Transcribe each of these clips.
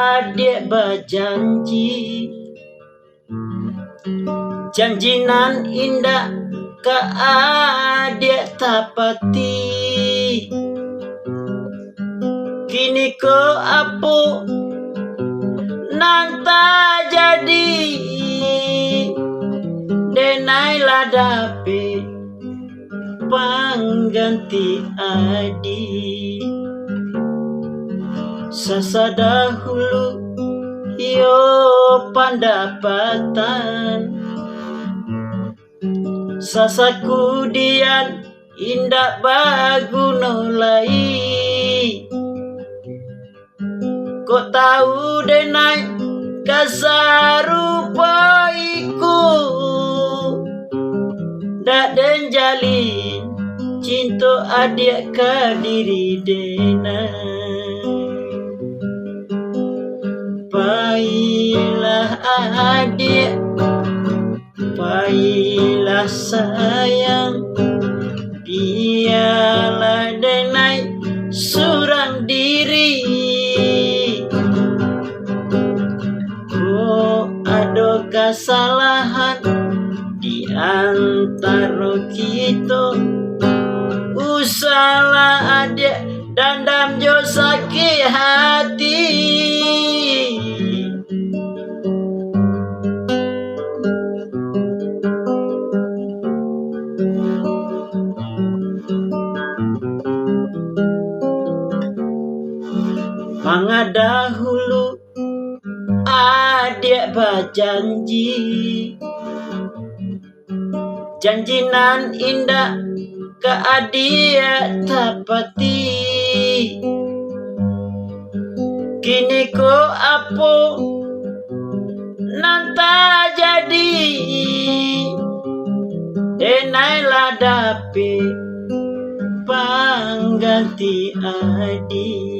adik berjanji, janjinan indah ke adik tapati. Kini ko apu nanta jadi, denai ladapi pangganti adi. Sasa dahulu yo pandapatan, sasa kudian indak bagunolai. Kok tahu denai kasarupa iku, dak den jalin cinta adik ke diri denai. Pailah adik, pailah sayang, biarlah denai surang diri. Ada kesalahan di antara kita, usahlah adik dandam jo sakit hati. Manga dahulu adik berjanji, janjinan indah ke adik tapati. Kini ko apu nanta jadi, denai ladapi pangganti adi.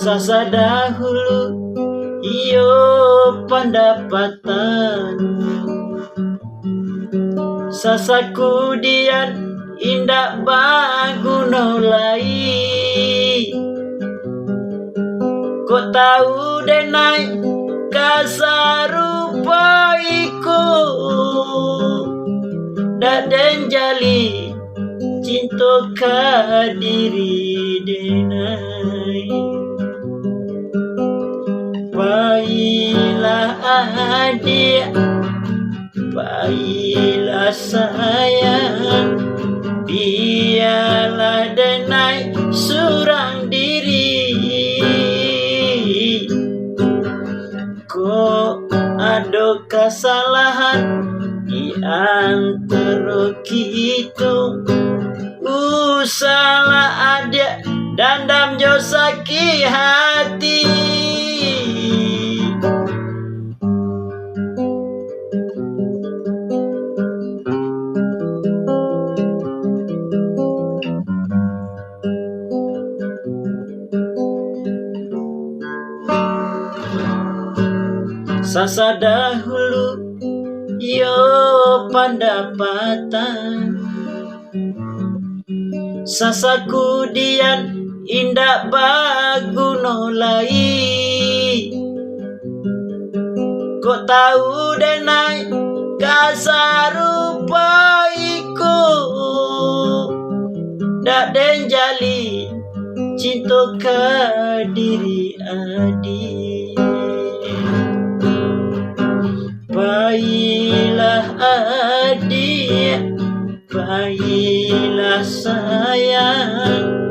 Sasa dahulu iyo pendapatan, sasa kudian indak bagunolai. Kok tahu denai kasarupa iku, dak den jali cinta ke diri denai. Pailah adik, pailah sayang, biarlah denai surang diri. Kok ada kesalahan di antara kita, usahlah adik dandam jo sakit hati. Sasa dahulu yo pendapatan, sasa kudian indak bagunolai. Kok tahu denai kasarupa iku, dak den jali cinta ke diri adi. Pailah adik, pailah sayang,